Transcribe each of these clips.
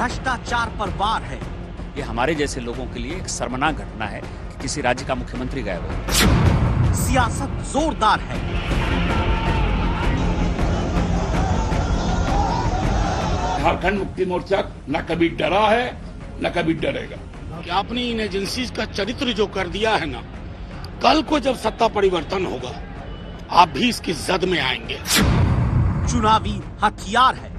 भ्रष्टाचार पर वार है। ये हमारे जैसे लोगों के लिए एक शर्मनाक घटना है कि किसी राज्य का मुख्यमंत्री गायब हो। सियासत जोरदार है। झारखंड मुक्ति मोर्चा न कभी डरा है न कभी डरेगा। कि आपने इन एजेंसीज का चरित्र जो कर दिया है ना, कल को जब सत्ता परिवर्तन होगा आप भी इसकी जद में आएंगे। चुनावी हथियार है।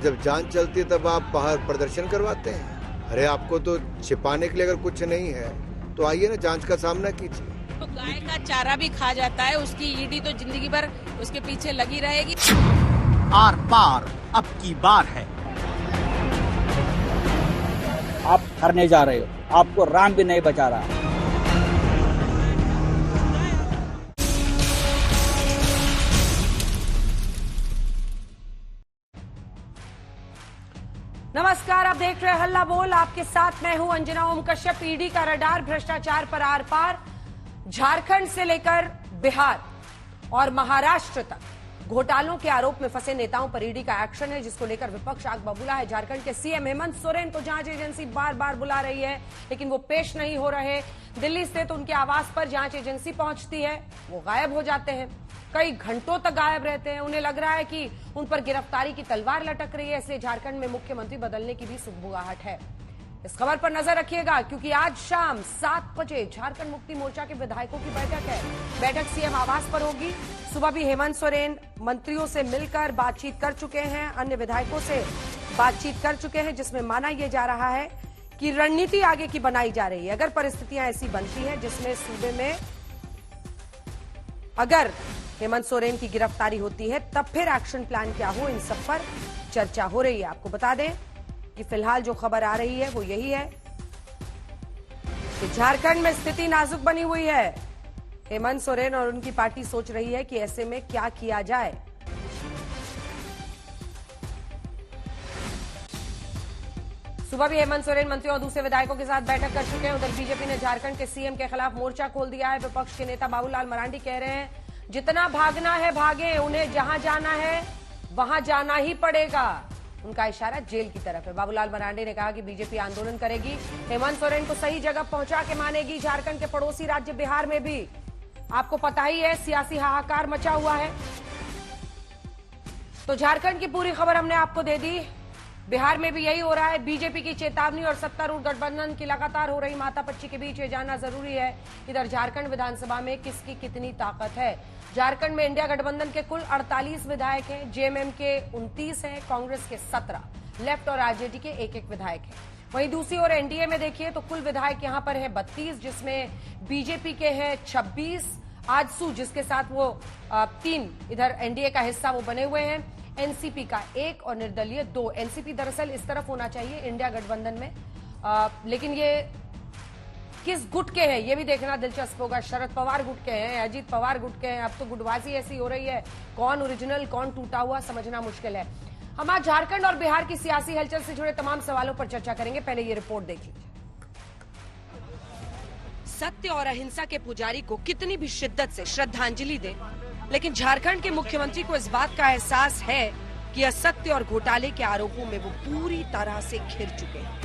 जब जान चलती है तब आप बाहर प्रदर्शन करवाते हैं। अरे आपको तो छिपाने के लिए अगर कुछ नहीं है तो आइए ना, जांच का सामना कीजिए। तो गाय का चारा भी खा जाता है, उसकी ईडी तो जिंदगी भर उसके पीछे लगी रहेगी। आर पार अब की बार है। आप हारने जा रहे हो, आपको राम भी नहीं बचा रहा। नमस्कार, आप देख रहे हैं हल्ला बोल। आपके साथ मैं हूं अंजना ओम कश्यप। ईडी का रडार भ्रष्टाचार पर आर पार। झारखंड से लेकर बिहार और महाराष्ट्र तक घोटालों के आरोप में फंसे नेताओं पर ईडी का एक्शन है, जिसको लेकर विपक्ष आग बबूला है। झारखंड के सीएम हेमंत सोरेन को जांच एजेंसी बार बार बुला रही है, लेकिन वो पेश नहीं हो रहे। दिल्ली स्थित उनके आवास पर जांच एजेंसी पहुंचती है, वो गायब हो जाते हैं, कई घंटों तक गायब रहते हैं। उन्हें लग रहा है कि उन पर गिरफ्तारी की तलवार लटक रही है, इसलिए झारखंड में मुख्यमंत्री बदलने की भी सुगबुगाहट है। इस खबर पर नजर रखिएगा, क्योंकि आज शाम 7 बजे झारखंड मुक्ति मोर्चा के विधायकों की बैठक है। बैठक सीएम आवास पर होगी। सुबह भी हेमंत सोरेन मंत्रियों से मिलकर बातचीत कर चुके हैं, अन्य विधायकों से बातचीत कर चुके हैं, जिसमें माना यह जा रहा है कि रणनीति आगे की बनाई जा रही है। अगर परिस्थितियां ऐसी बनती हैं जिसमें सूबे में अगर हेमंत सोरेन की गिरफ्तारी होती है, तब फिर एक्शन प्लान क्या हो, इन सब पर चर्चा हो रही है। आपको बता दें कि फिलहाल जो खबर आ रही है वो यही है कि झारखंड में स्थिति नाजुक बनी हुई है। हेमंत सोरेन और उनकी पार्टी सोच रही है कि ऐसे में क्या किया जाए। सुबह भी हेमंत सोरेन मंत्रियों और दूसरे विधायकों के साथ बैठक कर चुके हैं। उधर बीजेपी ने झारखंड के सीएम के खिलाफ मोर्चा खोल दिया है। विपक्ष के नेता बाबूलाल मरांडी कह रहे हैं, जितना भागना है भागे, उन्हें जहां जाना है वहां जाना ही पड़ेगा। उनका इशारा जेल की तरफ है। बाबूलाल मरांडी ने कहा कि बीजेपी आंदोलन करेगी, हेमंत सोरेन को सही जगह पहुंचा के मानेगी। झारखंड के पड़ोसी राज्य बिहार में भी आपको पता ही है सियासी हाहाकार मचा हुआ है। तो झारखंड की पूरी खबर हमने आपको दे दी। बिहार में भी यही हो रहा है। बीजेपी की चेतावनी और सत्तारूढ़ गठबंधन की लगातार हो रही माथापच्ची के बीच ये जानना जरूरी है, इधर झारखंड विधानसभा में किसकी कितनी ताकत है। झारखंड में इंडिया गठबंधन के कुल 48 विधायक हैं, जेएमएम के 29 हैं, कांग्रेस के 17, लेफ्ट और आरजेडी के एक विधायक हैं। वहीं दूसरी ओर एनडीए में देखिए तो कुल विधायक यहां पर है 32, जिसमें बीजेपी के हैं 26, आजसू जिसके साथ वो 3 इधर एनडीए का हिस्सा वो बने हुए हैं, एनसीपी का 1 और निर्दलीय 2। एनसीपी दरअसल इस तरफ होना चाहिए इंडिया गठबंधन में, लेकिन ये किस गुट के हैं ये भी देखना दिलचस्प होगा। शरद पवार गुट के हैं, अजीत पवार गुट के हैं। अब तो गुटबाजी ऐसी हो रही है, कौन ओरिजिनल कौन टूटा हुआ समझना मुश्किल है। हम आज झारखंड और बिहार की सियासी हलचल से जुड़े तमाम सवालों पर चर्चा करेंगे। पहले ये रिपोर्ट देख लीजिए। सत्य और अहिंसा के पुजारी को कितनी भी शिद्दत से श्रद्धांजलि दे, लेकिन झारखंड के मुख्यमंत्री को इस बात का एहसास है कि असत्य और घोटाले के आरोपों में वो पूरी तरह से घिर चुके हैं।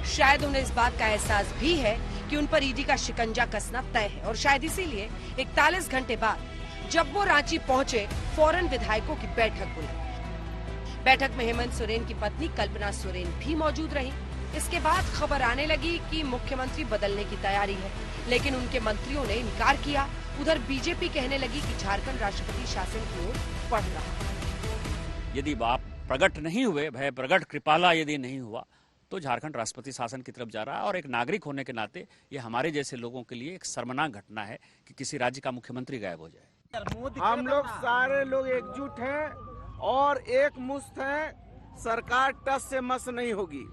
शायद उन्हें इस बात का एहसास भी है कि उन पर ईडी का शिकंजा कसना तय है, और शायद इसीलिए 41 घंटे बाद जब वो रांची पहुंचे, फौरन विधायकों की बैठक बुलाई। बैठक में हेमंत सोरेन की पत्नी कल्पना सोरेन भी मौजूद रही। इसके बाद खबर आने लगी कि मुख्यमंत्री बदलने की तैयारी है, लेकिन उनके मंत्रियों ने इनकार किया। उधर बीजेपी कहने लगी कि झारखंड राष्ट्रपति शासन की ओर बढ़ रहा है। यदि आप प्रकट नहीं हुए, भय प्रकट कृपाला यदि नहीं हुआ, तो झारखंड राष्ट्रपति शासन की तरफ जा रहा है। और एक नागरिक होने के नाते ये हमारे जैसे लोगों के लिए एक शर्मनाक घटना है कि किसी राज्य का मुख्यमंत्री गायब हो जाए। हम लोग सारे लोग एकजुट हैं और एक मुश्त हैं। सरकार टस से मस नहीं होगी।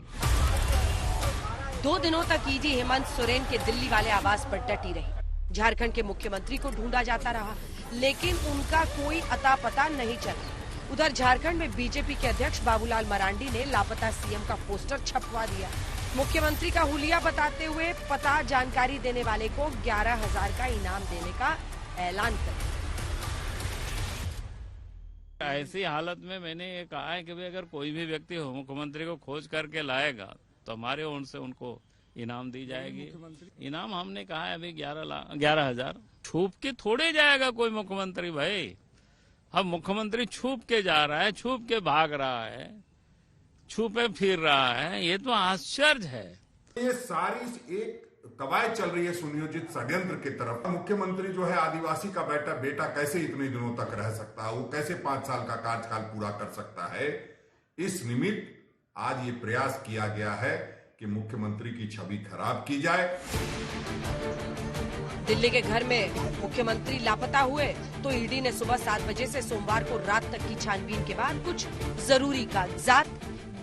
2 दिनों तक ईडी हेमंत सोरेन के दिल्ली वाले आवास पर डटी रही। झारखंड के मुख्यमंत्री को ढूंढा जाता रहा, लेकिन उनका कोई अता पता नहीं चला। उधर झारखंड में बीजेपी के अध्यक्ष बाबूलाल मरांडी ने लापता सीएम का पोस्टर छपवा दिया। मुख्यमंत्री का हुलिया बताते हुए पता जानकारी देने वाले को 11,000 का इनाम देने का ऐलान कर दिया। ऐसी हालत में मैंने ये कहा है कि भाई अगर कोई भी व्यक्ति मुख्यमंत्री को खोज करके लाएगा तो हमारे ओर से उनको इनाम दी जाएगी। इनाम हमने कहा है अभी 11,000। छुप के थोड़े जाएगा कोई मुख्यमंत्री भाई। अब मुख्यमंत्री छुप के जा रहा है, छुप के भाग रहा है, छुपे फिर रहा है, ये तो आश्चर्य है। ये सारी एक कवायद चल रही है सुनियोजित षड्यंत्र की तरफ। मुख्यमंत्री जो है आदिवासी का बेटा कैसे इतने दिनों तक रह सकता है, वो कैसे 5 साल का कार्यकाल पूरा कर सकता है। इस निमित्त आज ये प्रयास किया गया है कि मुख्यमंत्री की छवि खराब की जाए। दिल्ली के घर में मुख्यमंत्री लापता हुए तो ईडी ने सुबह 7 बजे से सोमवार को रात तक की छानबीन के बाद कुछ जरूरी कागजात,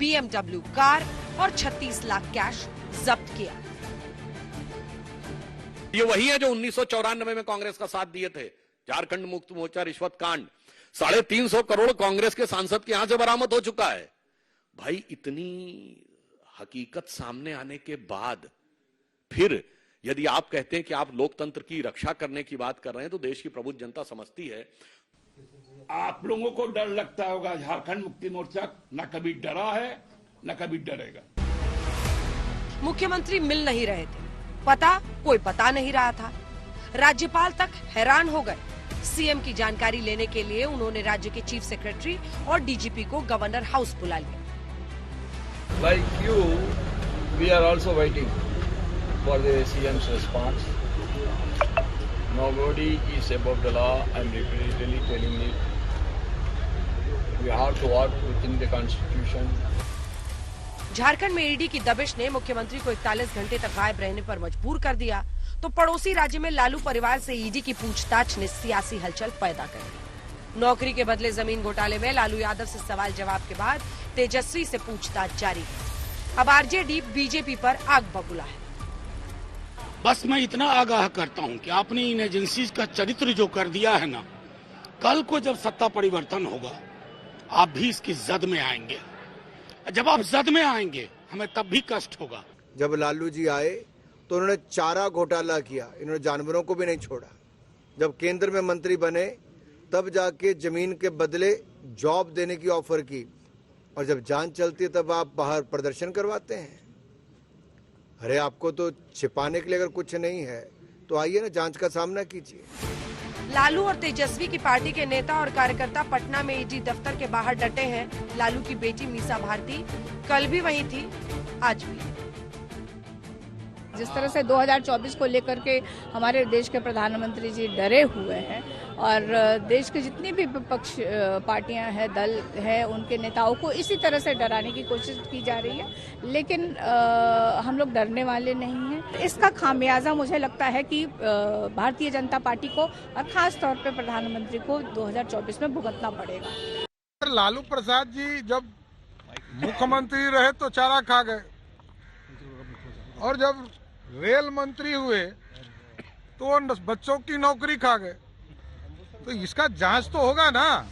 BMW कार और 36 लाख कैश जब्त किया। ये वही है जो 1994 में कांग्रेस का साथ दिए थे। झारखंड मुक्त मोर्चा रिश्वत कांड, 350 करोड़ कांग्रेस के सांसद के यहां से बरामद हो चुका है। भाई इतनी हकीकत सामने आने के बाद फिर यदि आप कहते हैं कि आप लोकतंत्र की रक्षा करने की बात कर रहे हैं तो देश की प्रबुद्ध जनता समझती है। आप लोगों को डर लगता होगा, झारखंड मुक्ति मोर्चा न कभी डरा है न कभी डरेगा। मुख्यमंत्री मिल नहीं रहे थे, कोई पता नहीं रहा था। राज्यपाल तक हैरान हो गए। सीएम की जानकारी लेने के लिए उन्होंने राज्य के चीफ सेक्रेटरी और डीजीपी को गवर्नर हाउस बुला लिया। Like you, we are also waiting for the CM's response. Nobody is above the law. I'm repeatedly telling you. We have to work within the Constitution. Jharkhand में ED की दबिश ने मुख्यमंत्री को 41 घंटे तक गायब रहने पर मजबूर कर दिया, तो पड़ोसी राज्य में लालू परिवार से ईडी की पूछताछ ने सियासी हलचल पैदा कर दी। नौकरी के बदले जमीन घोटाले में लालू यादव से सवाल जवाब के बाद तेजस्वी से पूछताछ जारी है। अब आरजेडी बीजेपी पर आग बबूला है। बस मैं इतना आगाह करता हूं कि आपने इन एजेंसीज का चरित्र जो कर दिया है ना, कल को जब सत्ता परिवर्तन होगा आप भी इसकी जद में आएंगे। जब आप जद में आएंगे हमें तब भी कष्ट होगा। जब लालू जी आए तो उन्होंने चारा घोटाला किया, इन्होंने जानवरों को भी नहीं छोड़ा। जब केंद्र में मंत्री बने तब जाके जमीन के बदले जॉब देने की ऑफर की, और जब जान चलती है तब आप बाहर प्रदर्शन करवाते हैं। अरे आपको तो छिपाने के लिए अगर कुछ नहीं है तो आइए ना, जांच का सामना कीजिए। लालू और तेजस्वी की पार्टी के नेता और कार्यकर्ता पटना में ईडी दफ्तर के बाहर डटे हैं। लालू की बेटी मीसा भारती कल भी वहीं थी, आज भी। जिस तरह से 2024 को लेकर के हमारे देश के प्रधानमंत्री जी डरे हुए हैं और देश के जितनी भी विपक्ष पार्टियां हैं, दल हैं, उनके नेताओं को इसी तरह से डराने की कोशिश की जा रही है, लेकिन हम लोग डरने वाले नहीं हैं। इसका खामियाजा मुझे लगता है कि भारतीय जनता पार्टी को और खास तौर पे प्रधानमंत्री को 2024 में भुगतना पड़ेगा। लालू प्रसाद जी जब मुख्यमंत्री रहे तो चारा खा गए, और जब रेल मंत्री हुए तो बच्चों की नौकरी खा गए, तो इसका जांच तो होगा ना।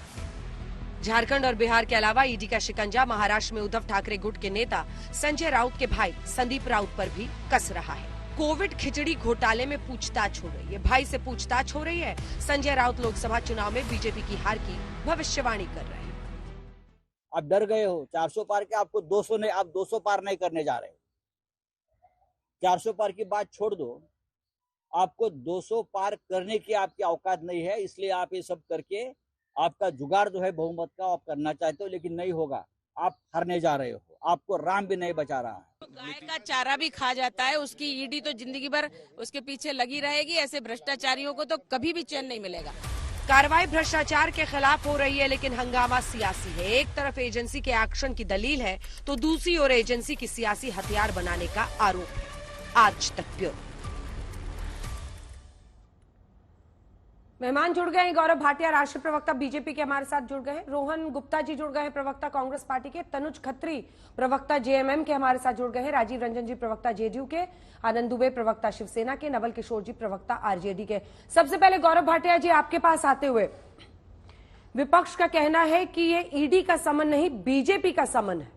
झारखंड और बिहार के अलावा ईडी का शिकंजा महाराष्ट्र में उद्धव ठाकरे गुट के नेता संजय राउत के भाई संदीप राउत पर भी कस रहा है। कोविड खिचड़ी घोटाले में पूछताछ हो रही है, भाई से पूछताछ हो रही है। संजय राउत लोकसभा चुनाव में बीजेपी की हार की भविष्यवाणी कर रहे हैं। आप डर गए हो 400 पार के, आपको 200 नहीं, आप 200 पार नहीं करने जा रहे। 400 पार की बात छोड़ दो, आपको 200 पार करने की आपकी औकात नहीं है। इसलिए आप ये सब करके आपका जुगाड़ जो है बहुमत का आप करना चाहते हो, लेकिन नहीं होगा। आप हारने जा रहे हो, आपको राम भी नहीं बचा रहा है। गाय का चारा भी खा जाता है, उसकी ईडी तो जिंदगी भर उसके पीछे लगी रहेगी। ऐसे भ्रष्टाचारियों को तो कभी भी चैन नहीं मिलेगा। कार्रवाई भ्रष्टाचार के खिलाफ हो रही है, लेकिन हंगामा सियासी है। एक तरफ एजेंसी के एक्शन की दलील है तो दूसरी ओर एजेंसी की सियासी हथियार बनाने का आरोप है। आज तक ब्यूरो। मेहमान जुड़ गए हैं। गौरव भाटिया राष्ट्रीय प्रवक्ता बीजेपी के हमारे साथ जुड़ गए हैं। रोहन गुप्ता जी जुड़ गए हैं, प्रवक्ता कांग्रेस पार्टी के। तनुज खत्री प्रवक्ता जेएमएम के हमारे साथ जुड़ गए हैं। राजीव रंजन जी प्रवक्ता जेडीयू के। आनंद दुबे प्रवक्ता शिवसेना के। नवल किशोर जी प्रवक्ता आरजेडी के। सबसे पहले गौरव भाटिया जी, आपके पास आते हुए, विपक्ष का कहना है कि ये ईडी का समन नहीं, बीजेपी का समन है।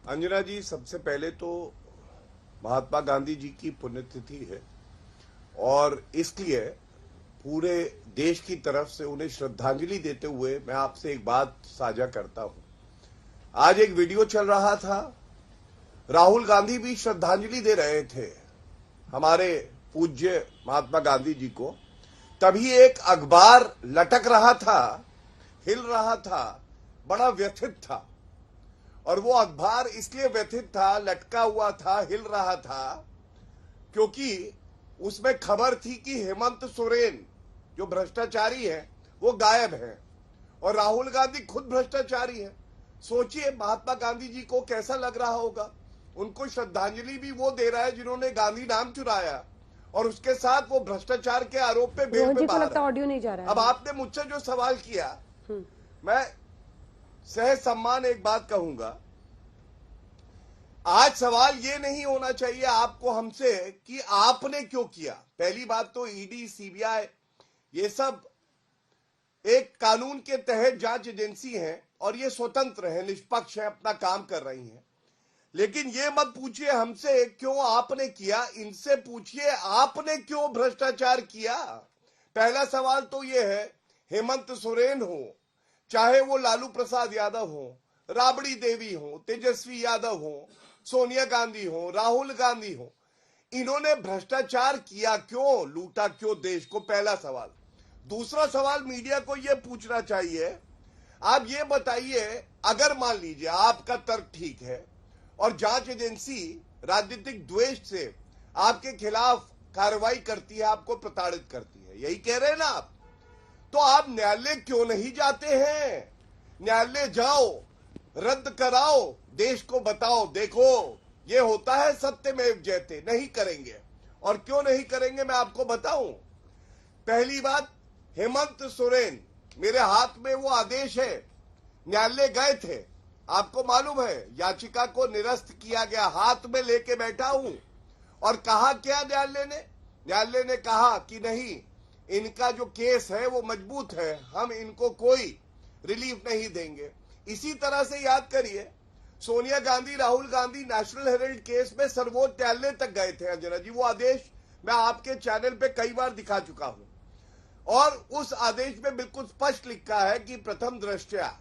अंजना जी, सबसे पहले तो महात्मा गांधी जी की पुण्यतिथि है और इसलिए पूरे देश की तरफ से उन्हें श्रद्धांजलि देते हुए मैं आपसे एक बात साझा करता हूं। आज एक वीडियो चल रहा था, राहुल गांधी भी श्रद्धांजलि दे रहे थे हमारे पूज्य महात्मा गांधी जी को, तभी एक अखबार लटक रहा था, हिल रहा था, बड़ा व्यथित था। और वो अखबार इसलिए व्यथित था, लटका हुआ था, हिल रहा था, क्योंकि उसमें खबर थी कि हेमंत सोरेन जो भ्रष्टाचारी है वो गायब है और राहुल गांधी खुद भ्रष्टाचारी है। सोचिए महात्मा गांधी जी को कैसा लग रहा होगा। उनको श्रद्धांजलि भी वो दे रहा है जिन्होंने गांधी नाम चुराया और उसके साथ वो भ्रष्टाचार के आरोप पे बेल पे बाहर है। ऑडियो नहीं जा रहा है। अब आपने मुझसे जो सवाल किया, मैं सह सम्मान एक बात कहूंगा, आज सवाल ये नहीं होना चाहिए आपको हमसे कि आपने क्यों किया। पहली बात तो ईडी, सीबीआई ये सब एक कानून के तहत जांच एजेंसी है और ये स्वतंत्र है, निष्पक्ष है, अपना काम कर रही है। लेकिन ये मत पूछिए हमसे क्यों आपने किया, इनसे पूछिए आपने क्यों भ्रष्टाचार किया। पहला सवाल तो ये है, हेमंत सोरेन हो, चाहे वो लालू प्रसाद यादव हो, राबड़ी देवी हो, तेजस्वी यादव हो, सोनिया गांधी हो, राहुल गांधी हो, इन्होंने भ्रष्टाचार किया क्यों, लूटा क्यों देश को, पहला सवाल। दूसरा सवाल मीडिया को यह पूछना चाहिए, आप ये बताइए, अगर मान लीजिए आपका तर्क ठीक है और जांच एजेंसी राजनीतिक द्वेष से आपके खिलाफ कार्रवाई करती है, आपको प्रताड़ित करती है, यही कह रहे हैं ना आप, तो आप न्यायालय क्यों नहीं जाते हैं? न्यायालय जाओ, रद्द कराओ, देश को बताओ, देखो ये होता है सत्यमेव जयते। नहीं करेंगे, और क्यों नहीं करेंगे मैं आपको बताऊं। पहली बात, हेमंत सोरेन, मेरे हाथ में वो आदेश है, न्यायालय गए थे, आपको मालूम है, याचिका को निरस्त किया गया, हाथ में लेके बैठा हूं। और कहा क्या न्यायालय ने कहा कि नहीं, इनका जो केस है वो मजबूत है, हम इनको कोई रिलीफ नहीं देंगे। इसी तरह से याद करिए, Sonia Gandhi, Rahul Gandhi national Herald case में सर्वोच्च न्यायालय तक गए थे अंजना जी। वो आदेश मैं आपके चैनल पे कई बार दिखा चुका हूं और उस आदेश में बिल्कुल स्पष्ट लिखा है कि प्रथम दृष्टया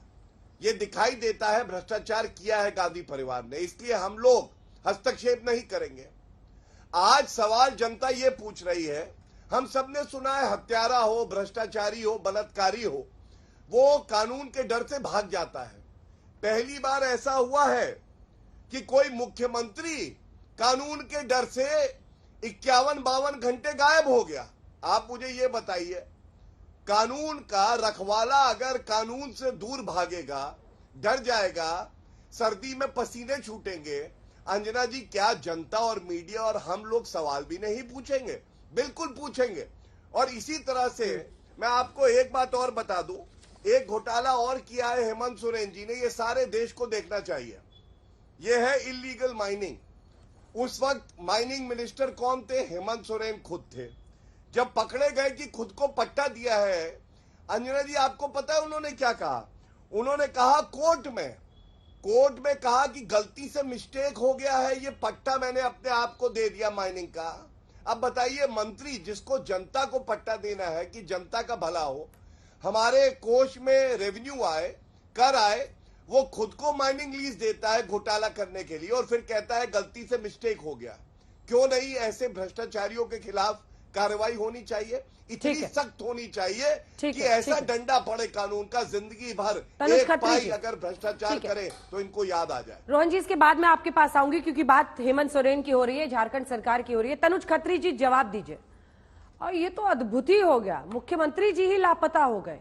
ये दिखाई देता है भ्रष्टाचार किया है गांधी परिवार ने, इसलिए हम लोग हस्तक्षेप नहीं करेंगे। आज सवाल जनता ये पूछ रही है, हम सबने सुना है हत्यारा हो, भ्रष्टाचारी हो, बलात्कारी हो, वो कानून के डर से भाग जाता है। पहली बार ऐसा हुआ है कि कोई मुख्यमंत्री कानून के डर से 51-52 घंटे गायब हो गया। आप मुझे ये बताइए, कानून का रखवाला अगर कानून से दूर भागेगा, डर जाएगा, सर्दी में पसीने छूटेंगे, अंजना जी क्या जनता और मीडिया और हम लोग सवाल भी नहीं पूछेंगे? बिल्कुल पूछेंगे। और इसी तरह से मैं आपको एक बात और बता दूं, एक घोटाला और किया है हेमंत सोरेन जी ने, ये सारे देश को देखना चाहिए। ये है इलीगल माइनिंग। उस वक्त माइनिंग मिनिस्टर कौन थे? हेमंत सोरेन खुद थे। जब पकड़े गए कि खुद को पट्टा दिया है, अंजना जी आपको पता है उन्होंने क्या कहा? उन्होंने कहा कोर्ट में कहा कि गलती से मिस्टेक हो गया है, ये पट्टा मैंने अपने आप को दे दिया माइनिंग का। अब बताइए, मंत्री जिसको जनता को पट्टा देना है कि जनता का भला हो, हमारे कोष में रेवेन्यू आए, कर आए, वो खुद को माइनिंग लीज देता है घोटाला करने के लिए और फिर कहता है गलती से मिस्टेक हो गया। क्यों नहीं ऐसे भ्रष्टाचारियों के खिलाफ कार्रवाई होनी चाहिए, इतनी सख्त होनी चाहिए कि ऐसा डंडा पड़े कानून का, जिंदगी भर एक पाई अगर भ्रष्टाचार करे तो इनको याद आ जाए। रोहन जी, इसके बाद मैं आपके पास आऊंगी क्योंकि बात हेमंत सोरेन की हो रही है, झारखंड सरकार की हो रही है। तनुज खत्री जी जवाब दीजिए। और ये तो अद्भुत ही हो गया, मुख्यमंत्री जी ही लापता हो गए,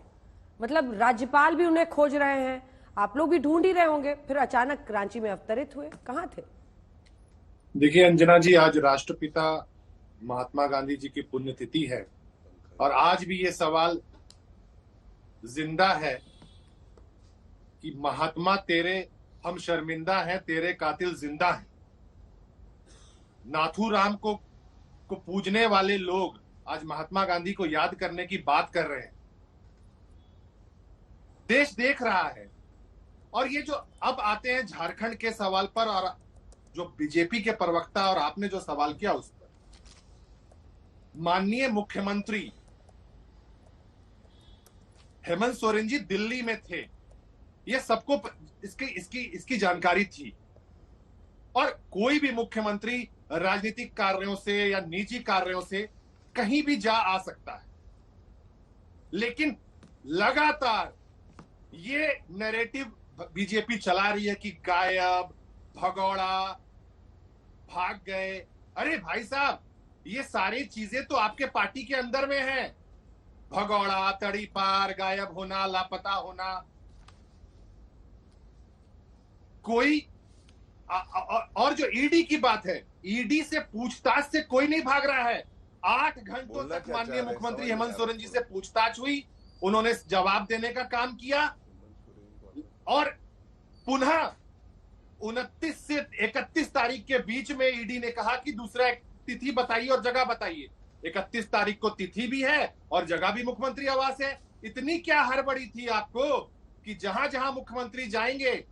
मतलब राज्यपाल भी उन्हें खोज रहे हैं, आप लोग भी ढूंढ ही रहे होंगे, फिर अचानक रांची में अवतरित हुए, कहाँ थे? देखिए अंजना जी, आज राष्ट्रपिता महात्मा गांधी जी की पुण्यतिथि है और आज भी ये सवाल जिंदा है कि महात्मा तेरे हम शर्मिंदा हैं, तेरे कातिल जिंदा हैं। नाथूराम को पूजने वाले लोग आज महात्मा गांधी को याद करने की बात कर रहे हैं। देश देख रहा है। और ये जो अब आते हैं झारखंड के सवाल पर और जो बीजेपी के प्रवक्ता और आपने जो सवाल किया उस पर, माननीय मुख्यमंत्री हेमंत सोरेन जी दिल्ली में थे, ये सबको इसकी जानकारी थी। और कोई भी मुख्यमंत्री राजनीतिक कार्यों से या निजी कार्यों से कहीं भी जा आ सकता है, लेकिन लगातार ये नैरेटिव बीजेपी चला रही है कि गायब, भगौड़ा, भाग गए। अरे भाई साहब, ये सारी चीजें तो आपके पार्टी के अंदर में है। भगौड़ा, तड़ीपार, गायब होना, लापता होना। कोई और जो ईडी की बात है, ईडी से पूछताछ से कोई नहीं भाग रहा है। 8 घंटों तक माननीय मुख्यमंत्री हेमंत सोरेन जी से पूछताछ हुई, उन्होंने जवाब देने का काम किया और पुनः 29 से 31 तारीख के बीच में ईडी ने कहा कि दूसरा तिथि बताइए और जगह बताइए। 31 तारीख को तिथि भी है और जगह भी मुख्यमंत्री आवास है। इतनी क्या हड़बड़ी थी आपको कि जहां जहां मुख्यमंत्री जाएंगे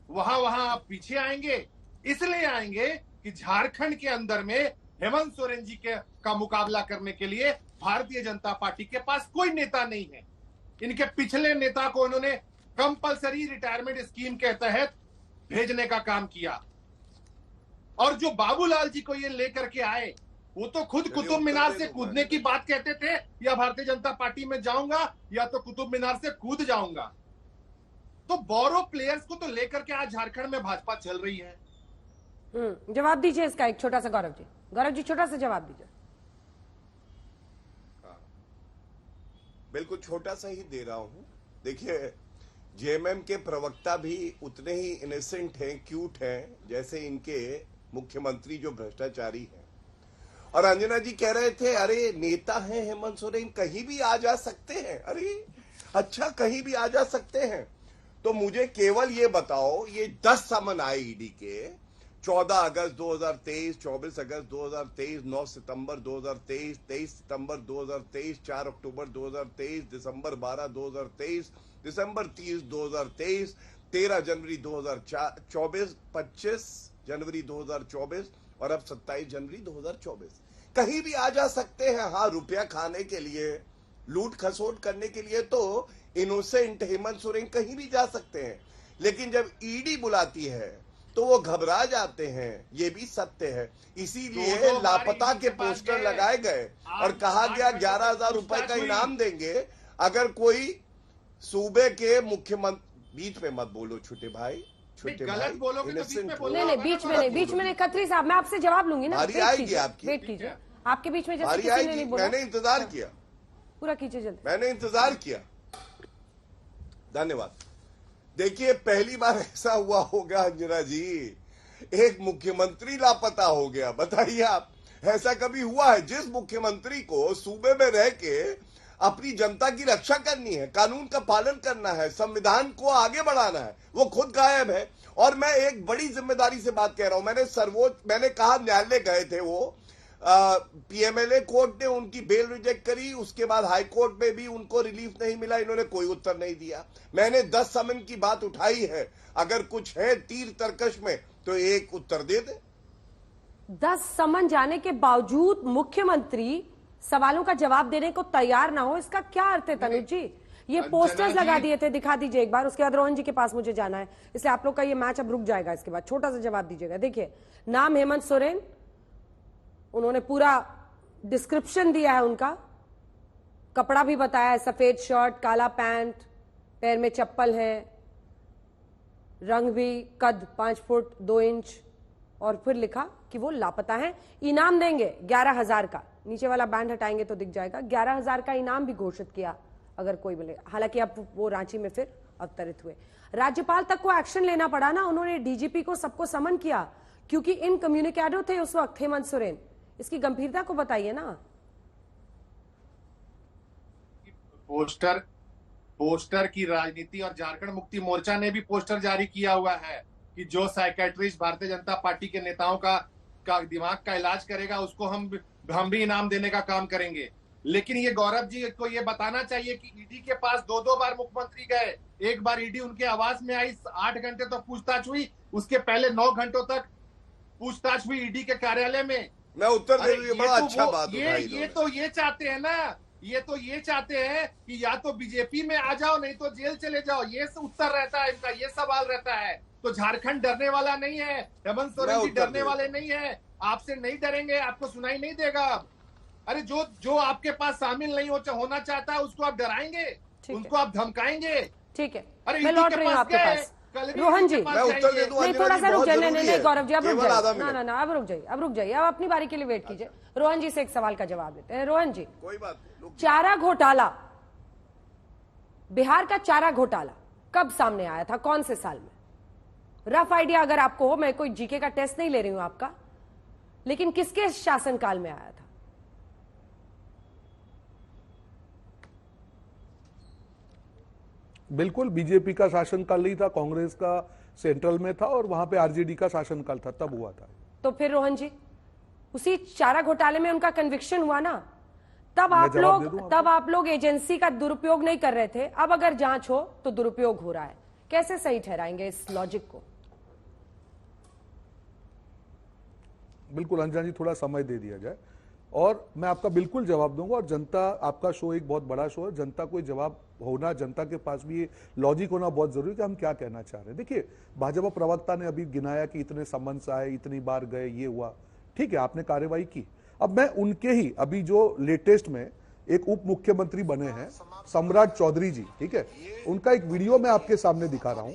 वहां वहां आप पीछे आएंगे? इसलिए आएंगे कि झारखंड के अंदर में हेमंत सोरेन जी का मुकाबला करने के लिए भारतीय जनता पार्टी के पास कोई नेता नहीं है। इनके पिछले नेता को उन्होंने कंपलसरी रिटायरमेंट स्कीम के तहत भेजने का काम किया। और जो बाबूलाल जी को ये लेकर के आए, वो तो खुद कुतुब मीनार से कूदने की बात कहते थे, या भारतीय जनता पार्टी में जाऊंगा या तो कुतुब मीनार से कूद जाऊंगा। तो बोरो प्लेयर्स को तो लेकर के आज झारखंड में भाजपा चल रही है। जवाब दीजिए इसका एक छोटा सा। गौरव जी छोटा सा जवाब दीजिए। बिल्कुल छोटा सा ही दे रहा हूं। देखिए, जेएमएम के प्रवक्ता भी उतने ही इनोसेंट हैं, क्यूट हैं, जैसे इनके मुख्यमंत्री जो भ्रष्टाचारी हैं। और अंजना जी कह रहे थे, अरे नेता हैं हेमंत सोरेन, कहीं भी आ जा सकते हैं। अरे अच्छा, कहीं भी आ जा सकते हैं तो मुझे केवल ये बताओ, ये 10 समन आए ईडी के 14 अगस्त 2023, 24 अगस्त 2023, 9 सितंबर 2023, 23 सितंबर 2023, 4 अक्टूबर 2023, दिसंबर 12 2023, दिसंबर 30 2023, 13 जनवरी 2024, 25 जनवरी 2024 और अब 27 जनवरी 2024। कहीं भी आ जा सकते हैं। हाँ, रुपया खाने के लिए, लूट खसोट करने के लिए तो इनोसेंट हेमंत सोरेन कहीं भी जा सकते हैं, लेकिन जब ईडी बुलाती है तो वो घबरा जाते हैं। ये भी सत्य है। इसीलिए लापता के पोस्टर लगाए गए और कहा गया 11,000 रुपए का इनाम देंगे अगर कोई सूबे के मुख्यमंत्री। बीच में मत बोलो छोटे भाई, छोटे भाई, नहीं, बीच में नहीं। खत्री साहब, मैं आपसे जवाब लूंगी ना। आएगी आपकी, वेट कीजिए। आपके बीच में जैसे किसी ने नहीं बोला, मैंने इंतजार किया। पूरा कीजिए जल्दी। मैंने इंतजार किया। धन्यवाद। देखिए, पहली बार ऐसा हुआ होगा अंजना जी, एक मुख्यमंत्री लापता हो गया। बताइए आप, ऐसा कभी हुआ है? जिस मुख्यमंत्री को सूबे में रह के अपनी जनता की रक्षा करनी है, कानून का पालन करना है, संविधान को आगे बढ़ाना है, वो खुद गायब है। और मैं एक बड़ी जिम्मेदारी से बात कह रहा हूं। मैंने कहा, न्यायालय गए थे वो, पीएमएलए कोर्ट ने उनकी बेल रिजेक्ट करी, उसके बाद हाई कोर्ट में भी उनको रिलीफ नहीं मिला, इन्होंने कोई उत्तर नहीं दिया। मैंने 10 समन की बात उठाई है, अगर कुछ है तीर तर्कश में तो एक उत्तर दे दे। 10 समन जाने के बावजूद मुख्यमंत्री सवालों का जवाब देने को तैयार ना हो, इसका क्या अर्थ है तनुज जी? ये पोस्टर्स लगा दिए थे, दिखा दीजिए एक बार, उसके बाद रोहन जी के पास मुझे जाना है, इसलिए आप लोग का ये मैच अब रुक जाएगा। इसके बाद छोटा सा जवाब दीजिएगा। देखिए, नाम हेमंत सोरेन, उन्होंने पूरा डिस्क्रिप्शन दिया है उनका, कपड़ा भी बताया है, सफेद शर्ट, काला पैंट, पैर में चप्पल है, रंग भी, कद 5 फुट 2 इंच, और फिर लिखा कि वो लापता है। इनाम देंगे 11,000 का, नीचे वाला बैंड हटाएंगे तो दिख जाएगा। 11,000 का इनाम भी घोषित किया अगर कोई मिले। हालांकि अब वो रांची में फिर अवतरित हुए। राज्यपाल तक को एक्शन लेना पड़ा ना, उन्होंने डीजीपी को सबको समन किया, क्योंकि इन कम्युनिकेटो थे उस वक्त हेमंत सोरेन। इसकी गंभीरता को बताइए ना। पोस्टर की राजनीति, और झारखंड मुक्ति मोर्चा ने भी पोस्टर जारी किया हुआ है कि जो साइकेट्रिस्ट भारतीय जनता पार्टी के नेताओं का दिमाग का इलाज करेगा, उसको हम भी इनाम देने का काम करेंगे। लेकिन ये गौरव जी को ये बताना चाहिए कि ईडी के पास 2-2 बार मुख्यमंत्री गए। एक बार ईडी उनके आवास में आई, 8 घंटे तक पूछताछ हुई, उसके पहले 9 घंटों तक पूछताछ हुई ईडी के कार्यालय में। मैं उत्तर दे दूं, ये बड़ा अच्छा बात ये चाहते हैं ना, ये चाहते हैं कि या तो बीजेपी में आ जाओ नहीं तो जेल चले जाओ, ये उत्तर रहता है इनका, ये सवाल रहता है। तो झारखंड डरने वाला नहीं है, हेमंत सोरेन जी डरने वाले नहीं है, आपसे नहीं डरेंगे, आपको सुनाई नहीं देगा। अरे जो आपके पास शामिल नहीं होना चाहता है उसको आप डराएंगे, उसको आप धमकाएंगे। ठीक है, अरे मैं लौट रही हूँ आपके पास। रोहन जी, नहीं थोड़ा सा रुक जाइए, नहीं गौरव जी अब रुक जाइए, ना अब रुक जाइए, अब अपनी बारी के लिए वेट कीजिए। रोहन जी से एक सवाल का जवाब देते हैं। रोहन जी, कोई बात नहीं, चारा घोटाला, बिहार का चारा घोटाला कब सामने आया था, कौन से साल में? रफ आइडिया अगर आपको हो, मैं कोई जीके का टेस्ट नहीं ले रही हूं आपका, लेकिन किसके शासनकाल में आया था? बिल्कुल बीजेपी का शासनकाल नहीं था, कांग्रेस का सेंट्रल में था और वहां पे आरजेडी का शासनकाल था, तब हुआ था। तो फिर रोहन जी, उसी चारा घोटाले में उनका कन्विक्शन हुआ ना, तब आप लोग एजेंसी का दुरुपयोग नहीं कर रहे थे। अब अगर जांच हो तो दुरुपयोग हो रहा है, कैसे सही ठहराएंगे इस लॉजिक को? बिल्कुल अंजना जी, थोड़ा समय दे दिया जाए और मैं आपका बिल्कुल जवाब दूंगा। और जनता, आपका शो एक बहुत बड़ा शो है, जनता को जवाब होना, जनता के पास भी ये लॉजिक होना बहुत जरूरी है कि हम क्या कहना चाह रहे हैं। देखिए, भाजपा प्रवक्ता ने अभी गिनाया कि इतने समन्स आए, इतनी बार गए, ये हुआ, ठीक है, आपने कार्रवाई की। अब मैं उनके ही अभी जो लेटेस्ट में एक उप मुख्यमंत्री बने हैं सम्राट चौधरी जी, ठीक है, उनका एक वीडियो मैं आपके सामने दिखा रहा हूं।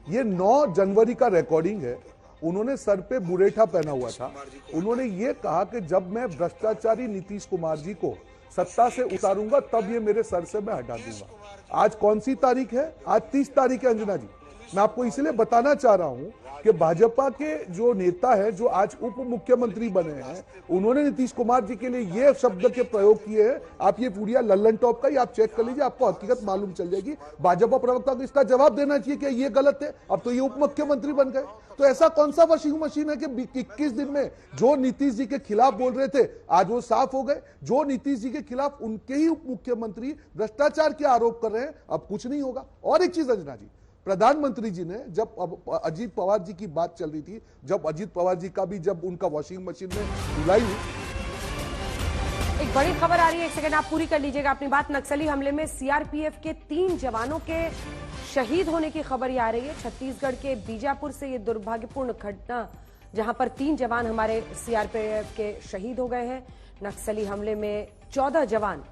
ये 9 जनवरी का रिकॉर्डिंग है। उन्होंने सर पे बुरेठा पहना हुआ था। उन्होंने ये कहा कि जब मैं भ्रष्टाचारी नीतीश कुमार जी को सत्ता से उतारूंगा तब ये मेरे सर से मैं हटा दूंगा। आज कौन सी तारीख है? आज 30 तारीख है अंजना जी। मैं आपको इसलिए बताना चाह रहा हूं कि भाजपा के जो नेता है, जो आज उप मुख्यमंत्री बने हैं, उन्होंने नीतीश कुमार जी के लिए ये शब्द के प्रयोग किए हैं। आप ये पूरी लल्लन टॉप का ही आप चेक कर लीजिए, आपको हकीकत मालूम चल जाएगी। भाजपा प्रवक्ता को इसका जवाब देना चाहिए कि ये गलत है, अब तो ये उप मुख्यमंत्री बन गए। तो ऐसा कौन सा वॉशिंग मशीन है कि 21 दिन में जो नीतीश जी के खिलाफ बोल रहे थे आज वो साफ हो गए? जो नीतीश जी के खिलाफ उनके ही उप मुख्यमंत्री भ्रष्टाचार के आरोप कर रहे हैं, अब कुछ नहीं होगा। और एक चीज अंजना जी, प्रधानमंत्री जी ने जब अब अजीत पवार जी की बात चल रही थी, जब अजीत पवार जी का भी जब उनका वॉशिंग मशीन में धुलाई हुई, एक बड़ी खबर आ रही है, एक सेकंड आप पूरी कर लीजिएगा अपनी बात। नक्सली हमले में सीआरपीएफ के 3 जवानों के शहीद होने की खबर ये आ रही है। छत्तीसगढ़ के बीजापुर से ये दुर्भाग्यपूर्ण घटना, जहां पर 3 जवान हमारे सीआरपीएफ के शहीद हो गए हैं। नक्सली हमले में 14 जवान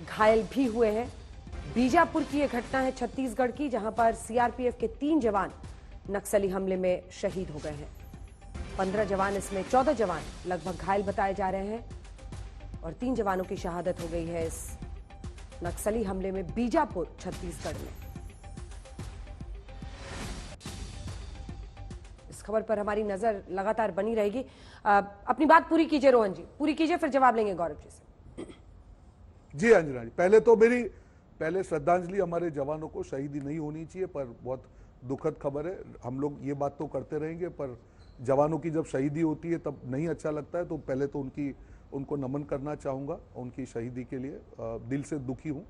घायल भी हुए हैं। बीजापुर की यह घटना है छत्तीसगढ़ की, जहां पर सीआरपीएफ के 3 जवान नक्सली हमले में शहीद हो गए हैं। 15 जवान, इसमें 14 जवान लगभग घायल बताए जा रहे हैं और 3 जवानों की शहादत हो गई है इस नक्सली हमले में बीजापुर छत्तीसगढ़ में। इस खबर पर हमारी नजर लगातार बनी रहेगी। अपनी बात पूरी कीजिए रोहन जी, पूरी कीजिए, फिर जवाब लेंगे गौरव जी से। जी अंजना जी, पहले श्रद्धांजलि हमारे जवानों को, शहीदी नहीं होनी चाहिए, पर बहुत दुखद खबर है। हम लोग ये बात तो करते रहेंगे, पर जवानों की जब शहीदी होती है तब नहीं अच्छा लगता है। तो पहले तो उनको नमन करना चाहूंगा उनकी शहीदी के लिए, दिल से दुखी हूं।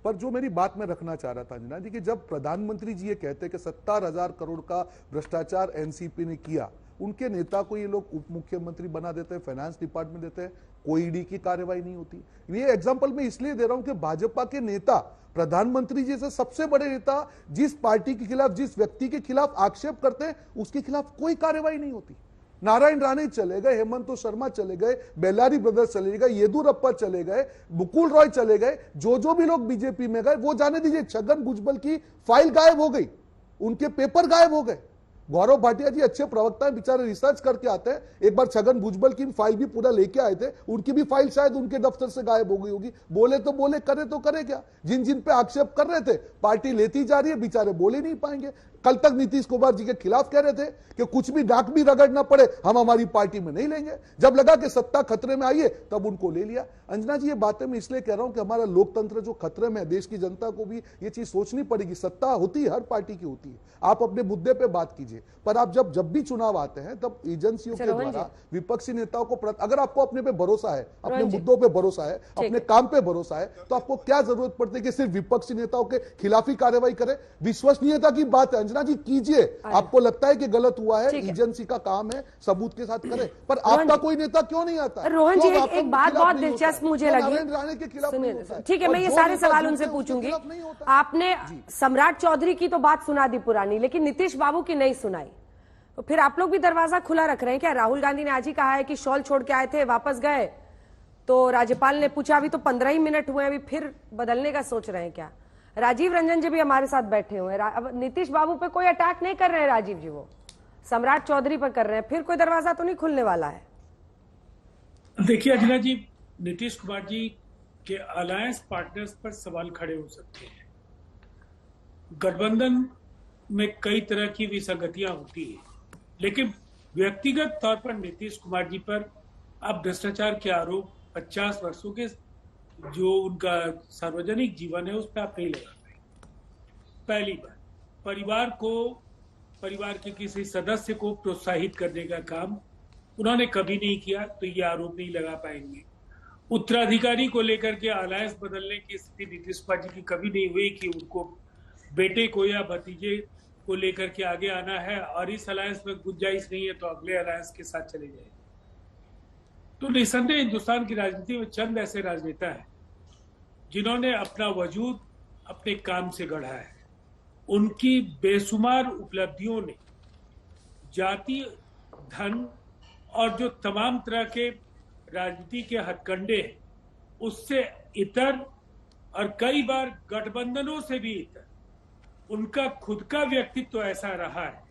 पर जो मेरी बात मैं रखना चाह रहा था अंजना जी, कि जब प्रधानमंत्री जी ये कहते हैं कि 70,000 करोड़ का भ्रष्टाचार एनसीपी ने किया, उनके नेता को ये लोग उप मुख्यमंत्री बना देते हैं, फाइनेंस डिपार्टमेंट देते हैं, कोई ईडी की कार्रवाई नहीं होती। ये एग्जांपल मैं इसलिए दे रहा हूं कि भाजपा के नेता, प्रधानमंत्री जी से सबसे बड़े नेता, जिस पार्टी के खिलाफ, जिस व्यक्ति के खिलाफ आक्षेप करते हैं, उसके खिलाफ कोई कार्रवाई नहीं होती। नारायण राणे चले गए, हेमंत शर्मा चले गए, बेल्लारी ब्रदर्स चले गए, येदुरप्पा चले गए, मुकुल रॉय चले गए, जो भी लोग बीजेपी में गए वो जाने दीजिए। छगन भुजबल की फाइल गायब हो गई, उनके पेपर गायब हो गए। गौरव भाटिया जी अच्छे प्रवक्ता हैं, बेचारे रिसर्च करके आते हैं। एक बार छगन भुजबल की फाइल भी पूरा लेके आए थे, उनकी भी फाइल शायद उनके दफ्तर से गायब हो गई होगी। बोले तो बोले, करे तो करे क्या? जिन पे आक्षेप कर रहे थे पार्टी लेती जा रही है, बेचारे बोले नहीं पाएंगे। कल तक नीतीश कुमार जी के खिलाफ कह रहे थे कि कुछ भी डाक भी रगड़ना पड़े हम हमारी पार्टी में नहीं लेंगे। जब लगा कि सत्ता खतरे में आई है तब उनको ले लिया। अंजना जी, ये बातें मैं इसलिए कह रहा हूं कि हमारा लोकतंत्र जो खतरे में है, देश की जनता को भी ये चीज सोचनी पड़ेगी। सत्ता होती है, हर पार्टी की होती है, आप अपने मुद्दे पे बात कीजिए, पर आप जब भी चुनाव आते हैं तब एजेंसियों के द्वारा विपक्षी नेताओं को, अगर आपको अपने पे भरोसा है, अपने मुद्दों पे भरोसा है, अपने काम पे भरोसा है, तो आपको क्या जरूरत पड़ती है कि सिर्फ विपक्षी नेताओं के खिलाफ ही कार्रवाई करें? विश्वसनीयता की बात है अंजना अंजना जी कीजिए, आपको लगता है कि गलत हुआ है, एजेंसी का काम है, सबूत के साथ करें, पर आपका कोई नेता क्यों नहीं आता? रोहन जी, एक बात बहुत दिलचस्प मुझे लगी, राणे के खिलाफ नहीं होता है। ठीक है, मैं ये सारे सवाल उनसे पूछूंगी। आपने सम्राट चौधरी की तो बात सुना दी पुरानी, लेकिन नीतीश बाबू की नहीं सुनाई, तो फिर आप लोग भी दरवाजा खुला रख रहे हैं क्या? राहुल गांधी ने आज ही कहा है कि शॉल छोड़ के आए थे, वापस गए, तो राज्यपाल ने पूछा अभी तो 15 ही मिनट हुए, अभी फिर बदलने का सोच रहे हैं क्या? राजीव रंजन जी भी हमारे साथ बैठे हुए हैं। अब नीतीश बाबू पे कोई अटैक नहीं कर रहे हैं राजीव जी, वो सम्राट चौधरी पर कर रहे हैं, फिर कोई दरवाजा तो नहीं खुलने वाला है? देखिए अंजना जी, नीतीश कुमार जी के अलायंस पार्टनर्स पर सवाल खड़े हो सकते हैं। गठबंधन में कई तरह की विसंगतियां होती है, लेकिन व्यक्तिगत तौर पर नीतीश कुमार जी पर अब भ्रष्टाचार के आरोप 50 वर्षों के जो उनका सार्वजनिक जीवन है उस पर आप नहीं लगा पाए। पहली बात, परिवार के किसी सदस्य को प्रोत्साहित करने का काम उन्होंने कभी नहीं किया, तो ये आरोप नहीं लगा पाएंगे। उत्तराधिकारी को लेकर के अलायंस बदलने की स्थिति नीतीश कुमार जी की कभी नहीं हुई कि उनको बेटे को या भतीजे को लेकर के आगे आना है और इस अलायंस में गुंजाइश नहीं है तो अगले अलायंस के साथ चले जाए। तो निसंदेह हिंदुस्तान की राजनीति में चंद ऐसे राजनेता हैं जिन्होंने अपना वजूद अपने काम से गढ़ा है। उनकी बेशुमार उपलब्धियों ने जाति, धन और जो तमाम तरह के राजनीति के हथकंडे हैं उससे इतर, और कई बार गठबंधनों से भी इतर, उनका खुद का व्यक्तित्व ऐसा रहा है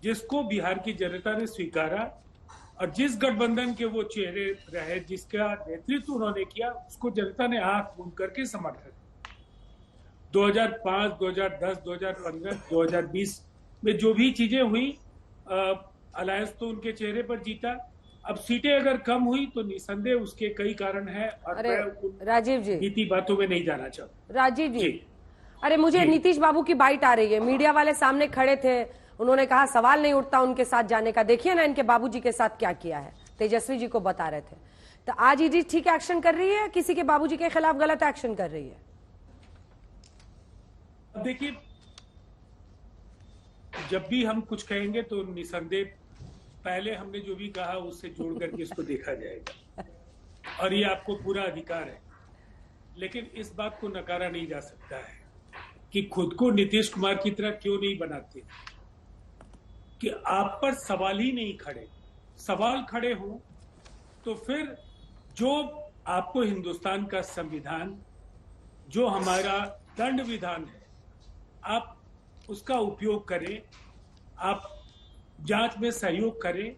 जिसको बिहार की जनता ने स्वीकारा, और जिस गठबंधन के वो चेहरे रहे, जिसका नेतृत्व उन्होंने किया, उसको जनता ने आंख मूंद करके समर्थन। 2005, 2010, 2015, 2020 में जो भी चीजें हुई, अलायंस तो उनके चेहरे पर जीता। अब सीटें अगर कम हुई तो निसंदेह उसके कई कारण हैं, और राजीव जी नीति बातों में नहीं जाना चाहता। राजीव जी, अरे मुझे नीतीश बाबू की बाइट आ रही है, मीडिया वाले सामने खड़े थे, उन्होंने कहा सवाल नहीं उठता उनके साथ जाने का। देखिए ना इनके बाबूजी के साथ क्या किया है, तेजस्वी जी को बता रहे थे। तो आज ईडी ठीक एक्शन कर रही है, किसी के बाबूजी के खिलाफ गलत एक्शन कर रही है? देखिए, जब भी हम कुछ कहेंगे तो निसंदेह पहले हमने जो भी कहा उससे जोड़ करके इसको देखा जाएगा, और ये आपको पूरा अधिकार है। लेकिन इस बात को नकारा नहीं जा सकता है कि खुद को नीतीश कुमार की तरह क्यों नहीं बनाते कि आप पर सवाल ही नहीं खड़े। सवाल खड़े हो तो फिर जो आपको हिंदुस्तान का संविधान, जो हमारा दंड विधान है, आप उसका उपयोग करें, आप जांच में सहयोग करें,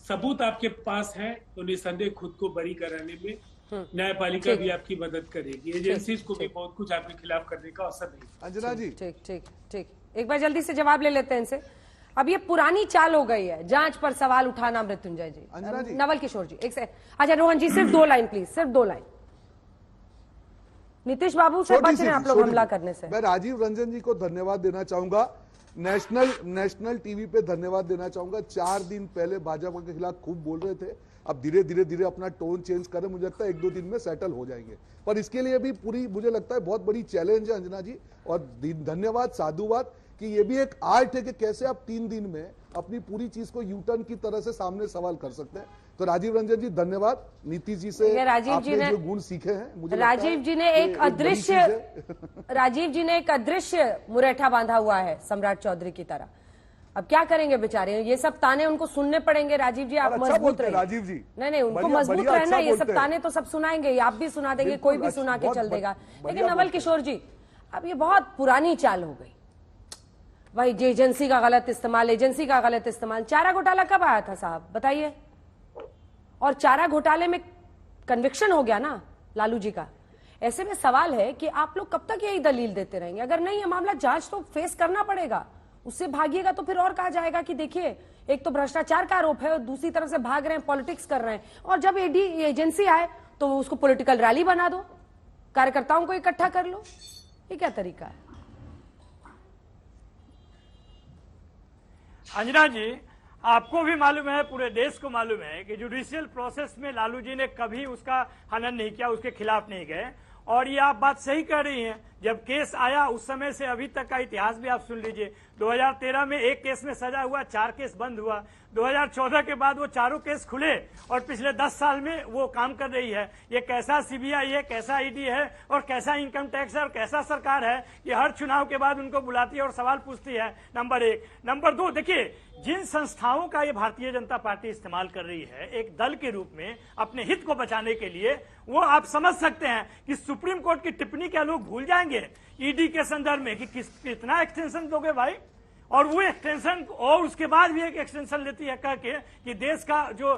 सबूत आपके पास है तो निसंदेह खुद को बरी कराने में न्यायपालिका भी आपकी मदद करेगी। एजेंसीज को भी बहुत कुछ आपके खिलाफ करने का अवसर नहीं। अंजना जी, ठीक, एक बार जल्दी से जवाब ले लेते हैं इनसे। अब ये पुरानी चाल हो गई है, जांच पर सवाल उठाना। मृत्युंजय जी, नवल किशोर जी, एक से, अच्छा रोहन जी, सिर्फ 2 लाइन प्लीज, सिर्फ 2 लाइन। नीतीश बाबू से बच रहे हैं आप लोग हमला करने से। मैं राजीव रंजन जी को धन्यवाद देना चाहूंगा, नेशनल टीवी पे धन्यवाद देना चाहूंगा। 4 दिन पहले भाजपा के खिलाफ खूब बोल रहे थे, अब धीरे धीरे अपना टोन चेंज करें, मुझे लगता है 1-2 दिन में सेटल हो जाएंगे। पर इसके लिए भी पूरी, मुझे लगता है बहुत बड़ी चैलेंज है अंजना जी, और धन्यवाद, साधुवाद कि ये भी एक आर्ट है कि कैसे आप 3 दिन में अपनी पूरी चीज को यूटर्न की तरह से सामने सवाल कर सकते हैं। तो राजीव रंजन जी धन्यवाद, नीतीश जी से आपने जो गुण सीखे हैं, मुझे राजीव जी ने एक अदृश्य मुरेठा बांधा हुआ है सम्राट चौधरी की तरह। अब क्या करेंगे बेचारे, ये सब ताने उनको सुनने पड़ेंगे। राजीव जी आप मजबूत रहिए। राजीव जी नहीं, उनको मजबूत रहना, ये सब ताने तो सब सुनाएंगे, आप भी सुना देंगे, कोई भी सुना के चल देगा। लेकिन नवल किशोर जी, अब ये बहुत पुरानी चाल हो गई भाई, एजेंसी का गलत इस्तेमाल। चारा घोटाला कब आया था साहब, बताइए? और चारा घोटाले में कन्विक्शन हो गया ना लालू जी का। ऐसे में सवाल है कि आप लोग कब तक यही दलील देते रहेंगे? अगर नहीं, ये मामला जांच तो फेस करना पड़ेगा, उससे भागिएगा तो फिर और कहा जाएगा कि देखिए एक तो भ्रष्टाचार का आरोप है और दूसरी तरफ से भाग रहे हैं, पॉलिटिक्स कर रहे हैं। और जब ईडी एजेंसी आए तो उसको पॉलिटिकल रैली बना दो, कार्यकर्ताओं को इकट्ठा कर लो। ये क्या तरीका है? अंजना जी, आपको भी मालूम है, पूरे देश को मालूम है कि जुडिशियल प्रोसेस में लालू जी ने कभी उसका हनन नहीं किया, उसके खिलाफ नहीं गए। और ये आप बात सही कह रही हैं जब केस आया उस समय से अभी तक का इतिहास भी आप सुन लीजिए। 2013 में एक केस में सजा हुआ, 4 केस बंद हुआ। 2014 के बाद वो चारों केस खुले और पिछले 10 साल में वो काम कर रही है। ये कैसा सीबीआई है, कैसा ईडी है और कैसा इनकम टैक्स है और कैसा सरकार है कि हर चुनाव के बाद उनको बुलाती है और सवाल पूछती है। नंबर 1। नंबर 2, देखिए जिन संस्थाओं का ये भारतीय जनता पार्टी इस्तेमाल कर रही है एक दल के रूप में अपने हित को बचाने के लिए, वो आप समझ सकते हैं कि सुप्रीम कोर्ट की टिप्पणी क्या लोग भूल जाएंगे ईडी के संदर्भ में कि कितना एक्सटेंशन दोगे भाई। और वो एक्सटेंशन और उसके बाद भी एक एक्सटेंशन लेती है कह के कि देश का जो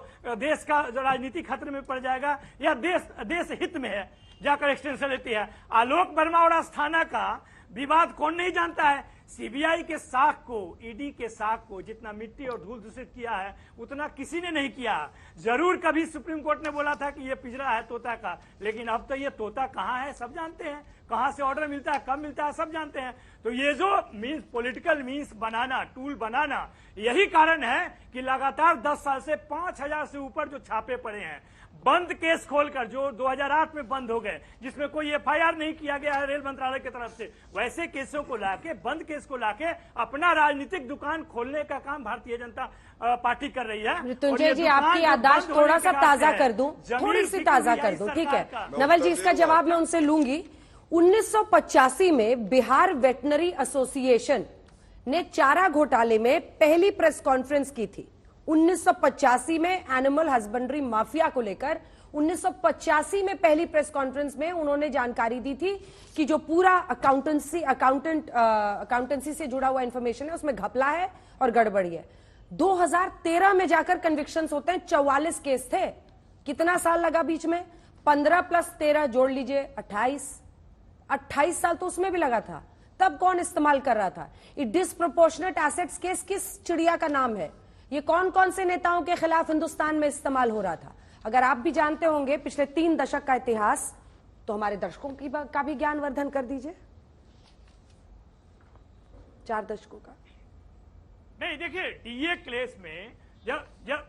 राजनीति खतरे में पड़ जाएगा या देश हित में है, जाकर एक्सटेंशन लेती है। आलोक वर्मा और अस्थाना का विवाद कौन नहीं जानता है। सीबीआई के साख को, ईडी के साख को जितना मिट्टी और धूल दूषित किया है उतना किसी ने नहीं किया। जरूर कभी सुप्रीम कोर्ट ने बोला था कि ये पिंजरा है तोता का, लेकिन अब तो ये तोता कहाँ है सब जानते हैं, कहां से ऑर्डर मिलता है, कब मिलता है, सब जानते हैं। तो ये जो मीन्स पॉलिटिकल मीन्स बनाना, टूल बनाना, यही कारण है कि लगातार 10 साल से 5000 से ऊपर जो छापे पड़े हैं, बंद केस खोलकर जो 2008 में बंद हो गए, जिसमें कोई एफआईआर नहीं किया गया है रेल मंत्रालय की तरफ से, वैसे केसों को लाके, बंद केस को लाके अपना राजनीतिक दुकान खोलने का काम भारतीय जनता पार्टी कर रही है। मृत्युंजय जी, आपकी याददाश्त थोड़ा सा ताजा कर दूं, थोड़ी सी ताजा कर दूं, ठीक है नवल जी, इसका जवाब मैं उनसे लूंगी। 1985 में बिहार वेटनरी एसोसिएशन ने चारा घोटाले में पहली प्रेस कॉन्फ्रेंस की थी। 1985 में एनिमल हस्बेंड्री माफिया को लेकर 1985 में पहली प्रेस कॉन्फ्रेंस में उन्होंने जानकारी दी थी कि जो पूरा अकाउंटेंसी से जुड़ा हुआ इंफॉर्मेशन है उसमें घपला है और गड़बड़ी है। 2013 में जाकर कन्विक्शंस होते हैं, 44 केस थे। कितना साल लगा बीच में? 15 + 13 जोड़ लीजिए 28 साल तो उसमें भी लगा था। तब कौन इस्तेमाल कर रहा था? ये डिसप्रोपोर्शनेट एसेट्स केस किस चिड़िया का नाम है? ये कौन कौन से नेताओं के खिलाफ हिंदुस्तान में इस्तेमाल हो रहा था? अगर आप भी जानते होंगे पिछले 3 दशक का इतिहास, तो हमारे दर्शकों का भी ज्ञानवर्धन कर दीजिए। 4 दशकों का नहीं। देखिए डीए केस में जब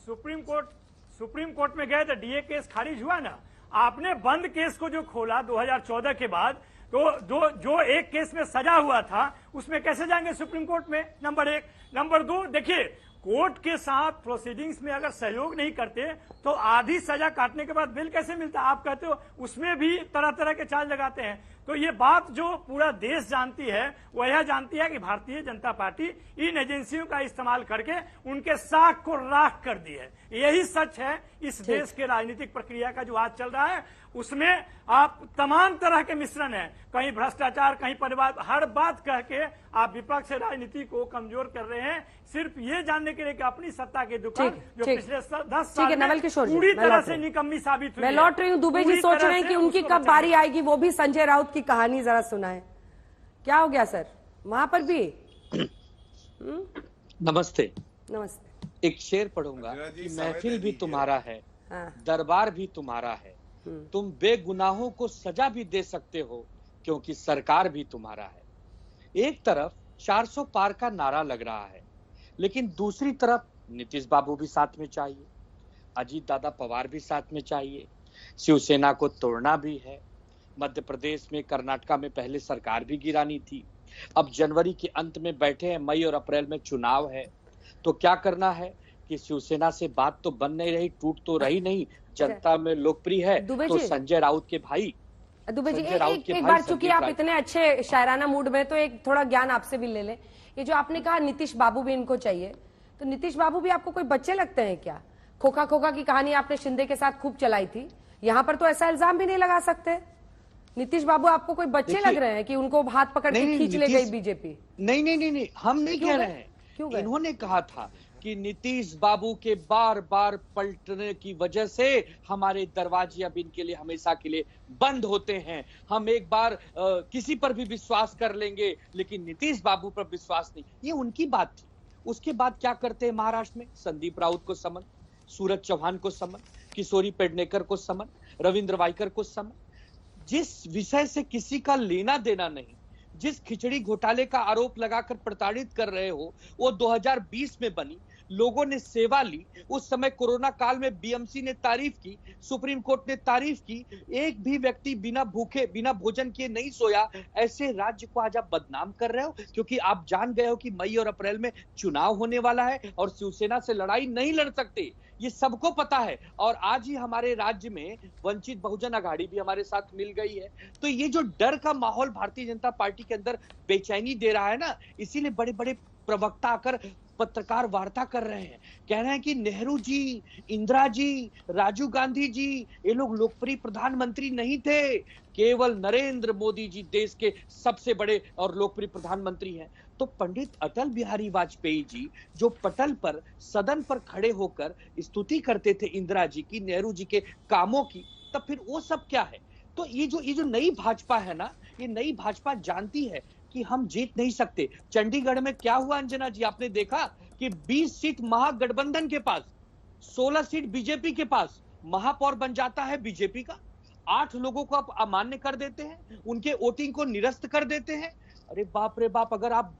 सुप्रीम कोर्ट में गए तो डीए केस खारिज हुआ ना। आपने बंद केस को जो खोला 2014 के बाद, तो जो एक केस में सजा हुआ था उसमें कैसे जाएंगे सुप्रीम कोर्ट में? नंबर 1। नंबर 2, देखिए कोर्ट के साथ प्रोसीडिंग्स में अगर सहयोग नहीं करते तो आधी सजा काटने के बाद बेल कैसे मिलता? आप कहते हो उसमें भी तरह तरह के चार्ज लगाते हैं। तो ये बात जो पूरा देश जानती है वो यह जानती है कि भारतीय जनता पार्टी इन एजेंसियों का इस्तेमाल करके उनके साख को राख कर दी है। यही सच है इस देश के राजनीतिक प्रक्रिया का जो आज चल रहा है, उसमें आप तमाम तरह के मिश्रण है, कहीं भ्रष्टाचार, कहीं परिवार, हर बात कह के आप विपक्ष राजनीति को कमजोर कर रहे हैं, सिर्फ ये जानने के लिए कि अपनी सत्ता के दुकान जो पिछले 10 साल में पूरी तरह से निकम्मी साबित हुई। मैं लौट रही हूँ। दुबे जी सोच रहे हैं कि उनकी कब बारी आएगी, वो भी संजय राउत की कहानी जरा सुनाए। क्या हो गया सर वहां पर भी? नमस्ते। नमस्ते। एक शेर पढ़ूंगा कि महफिल भी तुम्हारा है, दरबार भी तुम्हारा है, तुम बेगुनाहों को सजा भी दे सकते हो क्योंकि सरकार भी तुम्हारा है। एक तरफ 400 पार का नारा लग रहा है, लेकिन दूसरी तरफ नीतीश बाबू भी साथ में चाहिए, अजीत दादा पवार भी साथ में चाहिए, शिवसेना को तोड़ना भी है। मध्य प्रदेश में, कर्नाटका में पहले सरकार भी गिरानी थी, अब जनवरी के अंत में बैठे हैं, मई और अप्रैल में चुनाव है। तो क्या करना है कि शिवसेना से बात तो बन नहीं रही, टूट तो रही नहीं, जनता में लोकप्रिय है, तो संजय राउत के भाई दुबे जी एक बार, चूंकि आप इतने अच्छे शायराना मूड में, तो एक थोड़ा ज्ञान आपसे भी ले लें। ये जो आपने कहा नीतीश बाबू भी इनको चाहिए, तो नीतीश बाबू भी आपको कोई बच्चे लगते हैं क्या? खोखा खोखा की कहानी आपने शिंदे के साथ खूब चलाई थी, यहाँ पर तो ऐसा इल्जाम भी नहीं लगा सकते। नीतीश बाबू आपको कोई बच्चे लग रहे हैं कि उनको हाथ पकड़ के खींच ले गई बीजेपी? नहीं, हम नहीं कह रहे हैं। इन्होंने कहा था कि नीतीश बाबू के बार बार पलटने की वजह से हमारे दरवाजे अब इनके लिए हमेशा के लिए बंद होते हैं। हम एक बार किसी पर भी विश्वास कर लेंगे, लेकिन नीतीश बाबू पर विश्वास नहीं। ये उनकी बात थी। उसके बाद क्या करते हैं महाराष्ट्र में? संदीप राउत को समन, सूरज चौहान को समन, किशोरी पेडनेकर को समन, रविंद्र वाइकर को समन। जिस विषय से किसी का लेना देना नहीं, जिस खिचड़ी घोटाले का आरोप लगाकर प्रताड़ित कर रहे हो, वो 2020 में बनी, लोगों ने सेवा ली, उस समय कोरोना काल में बीएमसी ने तारीफ की, सुप्रीम कोर्ट ने तारीफ की, एक भी व्यक्ति बिना भूखे बिना भोजन किए नहीं सोया। ऐसे राज्य को आज आप बदनाम कर रहे हो, क्योंकि आप जान गए हो कि मई और अप्रैल में चुनाव होने वाला है और शिवसेना से लड़ाई नहीं लड़ सकते, ये सबको पता है। और आज ही हमारे राज्य में वंचित बहुजन आघाड़ी भी हमारे साथ मिल गई है। तो ये जो डर का माहौल भारतीय जनता पार्टी के अंदर बेचैनी दे रहा है ना, इसीलिए बड़े बड़े प्रवक्ता आकर पत्रकार वार्ता कर रहे हैं, कह रहे हैं कि नेहरू जी, इंदिरा जी, राजीव गांधी जी, ये लोग लोकप्रिय प्रधानमंत्री नहीं थे, केवल नरेंद्र मोदी जी देश के सबसे बड़े और लोकप्रिय प्रधानमंत्री हैं। तो पंडित अटल बिहारी वाजपेयी जी जो पटल पर सदन पर खड़े होकर स्तुति करते थे इंदिरा जी की, नेहरू जी के कामों की, तब फिर वो सब क्या है? तो ये जो नई भाजपा है ना, ये नई भाजपा जानती है कि हम जीत नहीं सकते। चंडीगढ़ में क्या हुआ अंजना जी, आपने देखा कि 20 सीट महागठबंधन के पास, 16 सीट बीजेपी के पास, महापौर बन जाता है बीजेपी का, 8 लोगों को आप अमान्य कर देते हैं, उनके वोटिंग को निरस्त कर देते हैं। अरे बाप रे बाप, अगर आप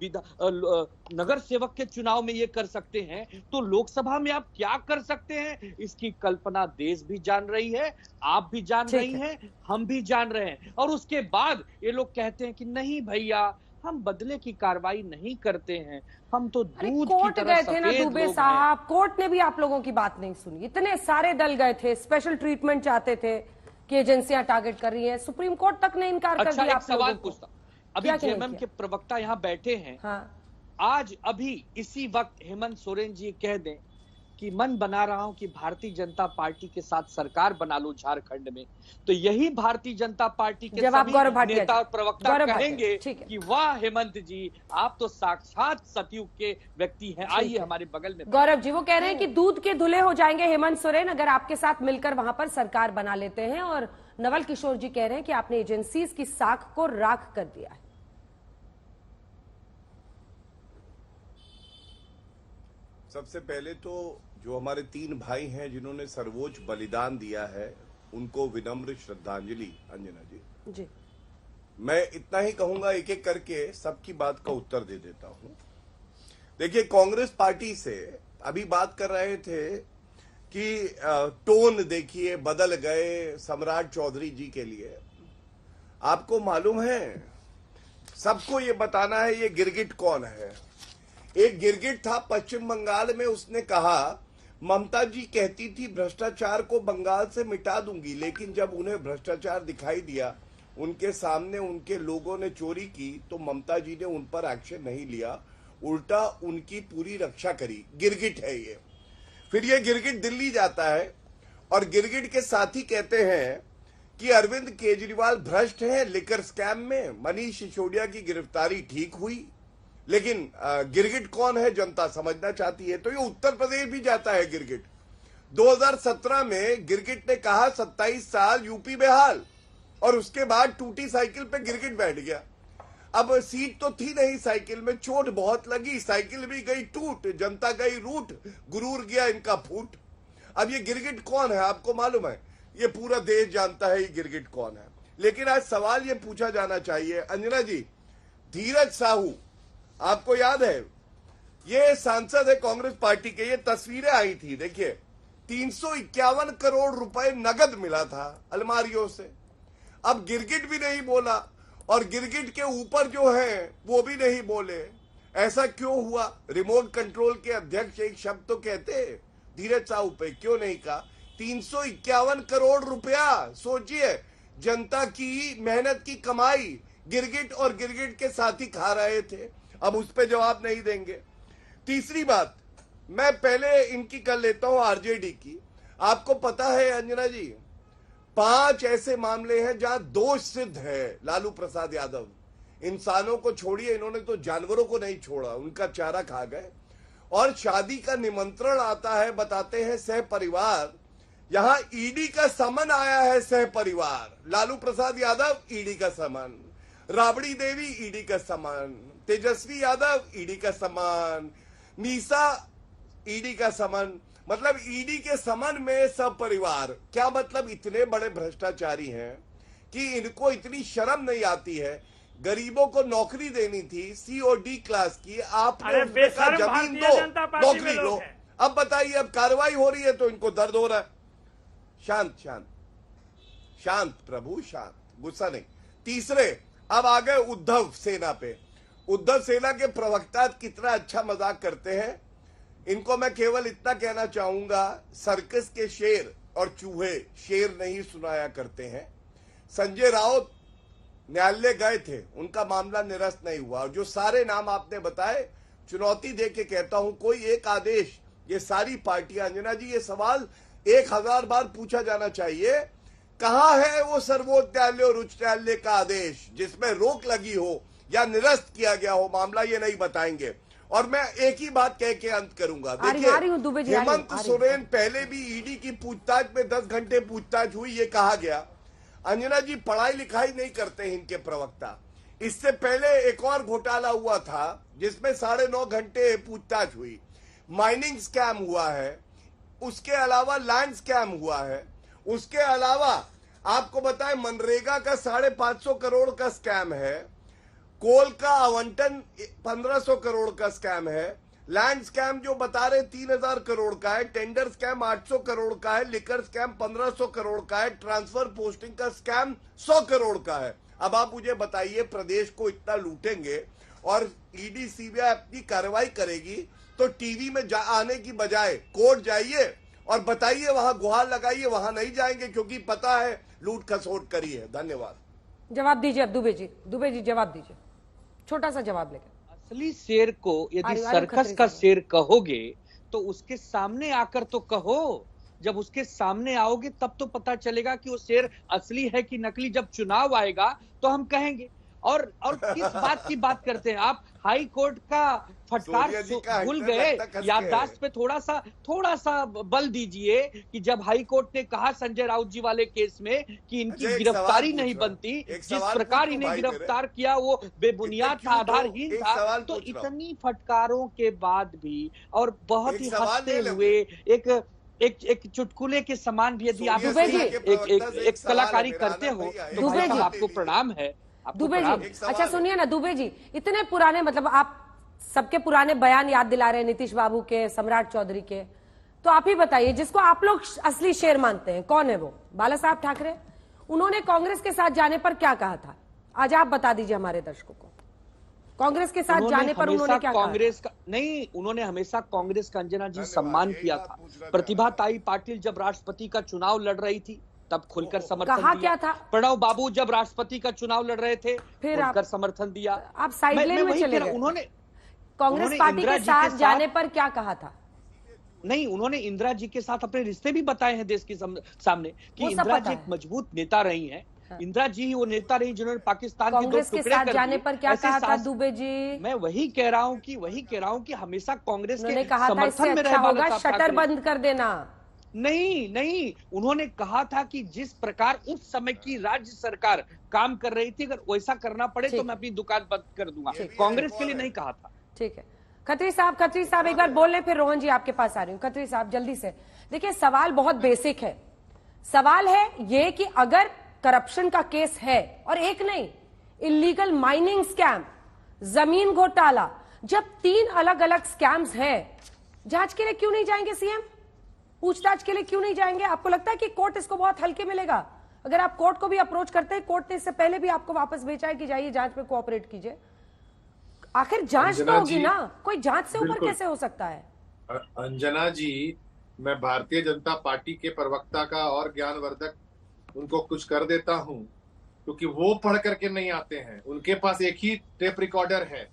नगर सेवक के चुनाव में ये कर सकते हैं तो लोकसभा में आप क्या कर सकते हैं, इसकी कल्पना देश भी जान रही है, आप भी जान रही हैं, हम भी जान रहे हैं। और उसके बाद ये लोग कहते हैं कि नहीं भैया, हम बदले की कार्रवाई नहीं करते हैं, हम तो दूध की तरह गए थे ना दुबे साहब, कोर्ट ने भी आप लोगों की बात नहीं सुनी। इतने सारे दल गए थे, स्पेशल ट्रीटमेंट चाहते थे कि एजेंसियां टारगेट कर रही हैं, सुप्रीम कोर्ट तक ने इनकार कर दिया। एक सवाल पूछता, अभी जेएमएम के प्रवक्ता यहाँ बैठे हैं, आज अभी इसी वक्त हेमंत सोरेन जी कह दें कि मन बना रहा हूं कि भारतीय जनता पार्टी के साथ सरकार बना लो झारखंड में, तो यही भारतीय जनता पार्टी के सभी नेता और प्रवक्ता कहेंगे कि वाह हेमंत जी, आप तो साक्षात सतयुग के व्यक्ति हैं, आइए हमारे बगल में। गौरव जी वो कह रहे हैं कि दूध के धुले हो जाएंगे हेमंत सोरेन अगर आपके साथ मिलकर वहां पर सरकार बना लेते हैं, और नवल किशोर जी कह रहे हैं कि आपने एजेंसीज की साख को राख कर दिया है। सबसे पहले तो जो हमारे 3 भाई हैं जिन्होंने सर्वोच्च बलिदान दिया है, उनको विनम्र श्रद्धांजलि। अंजना जी, मैं इतना ही कहूंगा, एक एक करके सबकी बात का उत्तर दे देता हूं। देखिए, कांग्रेस पार्टी से अभी बात कर रहे थे कि टोन देखिए बदल गए सम्राट चौधरी जी के लिए। आपको मालूम है, सबको ये बताना है ये गिरगिट कौन है। एक गिरगिट था पश्चिम बंगाल में, उसने कहा ममता जी कहती थी भ्रष्टाचार को बंगाल से मिटा दूंगी, लेकिन जब उन्हें भ्रष्टाचार दिखाई दिया, उनके सामने उनके लोगों ने चोरी की, तो ममता जी ने उन पर एक्शन नहीं लिया, उल्टा उनकी पूरी रक्षा करी। गिरगिट है ये। फिर ये गिरगिट दिल्ली जाता है और गिरगिट के साथी कहते हैं कि अरविंद केजरीवाल भ्रष्ट हैं लिकर स्कैम में, मनीष सिसोदिया की गिरफ्तारी ठीक हुई, लेकिन गिरगिट कौन है जनता समझना चाहती है। तो ये उत्तर प्रदेश भी जाता है गिरगिट। 2017 में गिरगिट ने कहा 27 साल यूपी बेहाल, और उसके बाद टूटी साइकिल पे गिरगिट बैठ गया। अब सीट तो थी नहीं साइकिल में, चोट बहुत लगी, साइकिल भी गई टूट, जनता गई रूठ, गुरूर गया इनका फूट। अब ये गिरगिट कौन है आपको मालूम है? ये पूरा देश जानता है ये गिरगिट कौन है। लेकिन आज सवाल ये पूछा जाना चाहिए, अंजना जी, धीरज साहू आपको याद है, ये सांसद है कांग्रेस पार्टी के, ये तस्वीरें आई थी, देखिए 351 करोड़ रुपए नगद मिला था अलमारियों से। अब गिरगिट भी नहीं बोला और गिरगिट के ऊपर जो है वो भी नहीं बोले। ऐसा क्यों हुआ? रिमोट कंट्रोल के अध्यक्ष एक शब्द तो कहते धीरज साहू पे, क्यों नहीं कहा? 351 करोड़ रुपया, सोचिए, जनता की मेहनत की कमाई गिरगिट और गिरगिट के साथी खा रहे थे। अब उस पर जवाब नहीं देंगे। तीसरी बात, मैं पहले इनकी कर लेता हूं आरजेडी की। आपको पता है अंजना जी, 5 ऐसे मामले हैं जहां दोष सिद्ध है लालू प्रसाद यादव। इंसानों को छोड़िए, इन्होंने तो जानवरों को नहीं छोड़ा, उनका चारा खा गए। और शादी का निमंत्रण आता है, बताते हैं सह परिवार, यहां ईडी का समन आया है सह परिवार। लालू प्रसाद यादव ईडी का समन, राबड़ी देवी ईडी का समन, तेजस्वी यादव ईडी का समन, मीसा ईडी का समन, मतलब ईडी के समन में सब परिवार। क्या मतलब? इतने बड़े भ्रष्टाचारी हैं कि इनको इतनी शर्म नहीं आती है। गरीबों को नौकरी देनी थी, COD क्लास की, आपने जमीन दो, नौकरी लो। अब बताइए, अब कार्रवाई हो रही है तो इनको दर्द हो रहा है। शांत शांत शांत प्रभु शांत, गुस्सा नहीं। तीसरे, अब आ गए उद्धव सेना पे। उद्धव सेना के प्रवक्ता कितना अच्छा मजाक करते हैं। इनको मैं केवल इतना कहना चाहूंगा, सर्कस के शेर और चूहे शेर नहीं सुनाया करते हैं। संजय राउत न्यायालय गए थे, उनका मामला निरस्त नहीं हुआ। और जो सारे नाम आपने बताए, चुनौती दे के कहता हूं, कोई एक आदेश, ये सारी पार्टियां, अंजना जी ये सवाल 1000 बार पूछा जाना चाहिए, कहां है वो सर्वोच्च न्यायालय और उच्च न्यायालय का आदेश जिसमें रोक लगी हो या निरस्त किया गया हो मामला, ये नहीं बताएंगे। और मैं एक ही बात कह के अंत करूंगा। देखिए, हेमंत सोरेन पहले भी ईडी की पूछताछ में 10 घंटे पूछताछ हुई, ये कहा गया। अंजना जी पढ़ाई लिखाई नहीं करते हैं इनके प्रवक्ता। इससे पहले एक और घोटाला हुआ था जिसमें 9.5 घंटे पूछताछ हुई। माइनिंग स्कैम हुआ है, उसके अलावा लैंड स्कैम हुआ है, उसके अलावा आपको बताएं मनरेगा का 550 करोड़ का स्कैम है, कोल का आवंटन 1500 करोड़ का स्कैम है, लैंड स्कैम जो बता रहे 3000 करोड़ का है, टेंडर स्कैम 800 करोड़ का है, लिकर स्कैम 1500 करोड़ का है, ट्रांसफर पोस्टिंग का स्कैम 100 करोड़ का है। अब आप मुझे बताइए, प्रदेश को इतना लूटेंगे और ईडी सीबीआई अपनी कार्रवाई करेगी तो टीवी में आने की बजाय कोर्ट जाइए और बताइए, वहां गुहार लगाइए। वहां नहीं जाएंगे क्योंकि पता है लूट खसोट करी है। धन्यवाद। जवाब दीजिए अब दुबे जी जवाब दीजिए, छोटा सा जवाब लेकर। असली शेर को यदि सर्कस का शेर कहोगे तो उसके सामने आकर तो कहो। जब उसके सामने आओगे तब तो पता चलेगा कि वो शेर असली है कि नकली। जब चुनाव आएगा तो हम कहेंगे। और किस बात की बात करते हैं आप? हाई कोर्ट का फटकार भूल गए? याददाश्त पे थोड़ा सा बल दीजिए कि जब हाई कोर्ट ने कहा संजय राउत जी वाले केस में कि इनकी गिरफ्तारी नहीं बनती, जिस प्रकार इन्हें गिरफ्तार किया वो बेबुनियाद था, आधारहीन था, तो इतनी फटकारों के बाद भी और बहुत ही हंसते हुए एक चुटकुले के समान भी यदि आप एक कलाकारी करते हो तो भाई साहब आपको प्रणाम है। दुबे जी, अच्छा सुनिए ना दुबे जी, इतने पुराने, मतलब आप सबके पुराने बयान याद दिला रहे हैं, नीतीश बाबू के, सम्राट चौधरी के, तो आप ही बताइए जिसको आप लोग असली शेर मानते हैं, कौन है वो? बाला साहब ठाकरे। उन्होंने कांग्रेस के साथ जाने पर क्या कहा था? आज आप बता दीजिए हमारे दर्शकों को। कांग्रेस के साथ जाने पर उन्होंने क्या कांग्रेस का नहीं, उन्होंने हमेशा कांग्रेस का, अंजना जी, सम्मान किया था। प्रतिभा ताई पाटिल जब राष्ट्रपति का चुनाव लड़ रही थी तब खुलकर समर्थन दिया। क्या था? प्रणव बाबू जब राष्ट्रपति का चुनाव लड़ रहे थे फिर खुलकर समर्थन दिया। आप साइड लेन में चले गए। उन्होंने कांग्रेस पार्टी के साथ जाने पर क्या कहा था? नहीं, उन्होंने इंदिरा जी के साथ अपने रिश्ते भी बताए हैं देश के सामने कि इंदिरा जी एक मजबूत नेता रही हैं। इंदिरा जी ही वो नेता रही जिन्होंने पाकिस्तान के 2 टुकड़े कर दिए। जाने पर क्या कहा था दुबे जी? मैं वही कह रहा हूँ कि हमेशा कांग्रेस के समर्थन में रहे वाला शटर बंद कर देना। नहीं, उन्होंने कहा था कि जिस प्रकार उस समय की राज्य सरकार काम कर रही थी, अगर वैसा करना पड़े तो मैं अपनी दुकान बंद कर दूंगा। कांग्रेस के लिए नहीं कहा था। ठीक है, खत्री साहब एक बार बोल ले, फिर रोहन जी आपके पास आ रही हूँ। खत्री साहब जल्दी से। देखिए, सवाल बहुत बेसिक है। सवाल है ये कि अगर करप्शन का केस है, और एक नहीं, इलीगल माइनिंग स्कैम, जमीन घोटाला, जब 3 अलग अलग स्कैम्स हैं, जांच के लिए क्यों नहीं जाएंगे सीएम? पूछताछ के लिए क्यों नहीं जाएंगे? आपको लगता है कि कोर्ट इसको बहुत हल्के में लेगा? अगर आप कोर्ट को भी अप्रोच करते हैं, कोर्ट ने इससे पहले भी आपको वापस भेजा है कि जाइए जांच में कोऑपरेट कीजिए। आखिर जांच तो होगी ना, कोई जांच से ऊपर कैसे हो सकता है? अंजना जी, मैं भारतीय जनता पार्टी के प्रवक्ता का और ज्ञानवर्धक उनको कुछ कर देता हूं, क्योंकि वो पढ़ करके नहीं आते हैं। उनके पास एक ही टेप रिकॉर्डर है।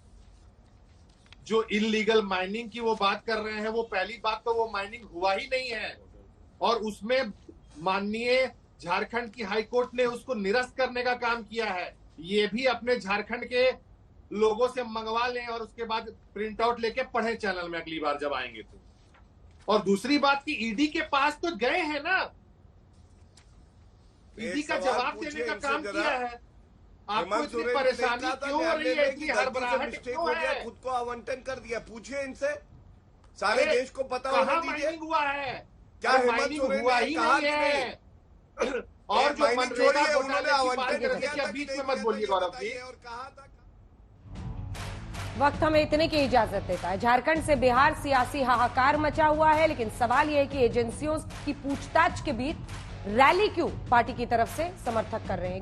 जो इलीगल माइनिंग की वो बात कर रहे हैं, वो पहली बात तो वो माइनिंग हुआ ही नहीं है, और उसमें माननीय झारखंड की हाई कोर्ट ने उसको निरस्त करने का काम किया है। ये भी अपने झारखंड के लोगों से मंगवा लें और उसके बाद प्रिंट आउट लेके पढ़े चैनल में अगली बार जब आएंगे तो। और दूसरी बात की ईडी के पास तो गए हैं ना, ईडी का जवाब देने का काम किया है। आपको इतनी परेशानी क्यों हो रही है, इतनी हड़बड़ाहट क्यों है? खुद को आवंटन कर दिया, पूछिए इनसे, सारे देश को पता होना दीजिए। हुआ है क्या हेमंत सोरेन हुआ ही नहीं है? और जो मनरेगा उन्होंने आवंटन कर दिया, बीच में मत बोलिए गौरव जी। वक्त हमें इतने की इजाजत देता है। झारखंड से बिहार सियासी हाहाकार मचा हुआ है, लेकिन सवाल यह है कि एजेंसियों की पूछताछ के बीच रैली क्यों पार्टी की तरफ से समर्थक कर रहे हैं।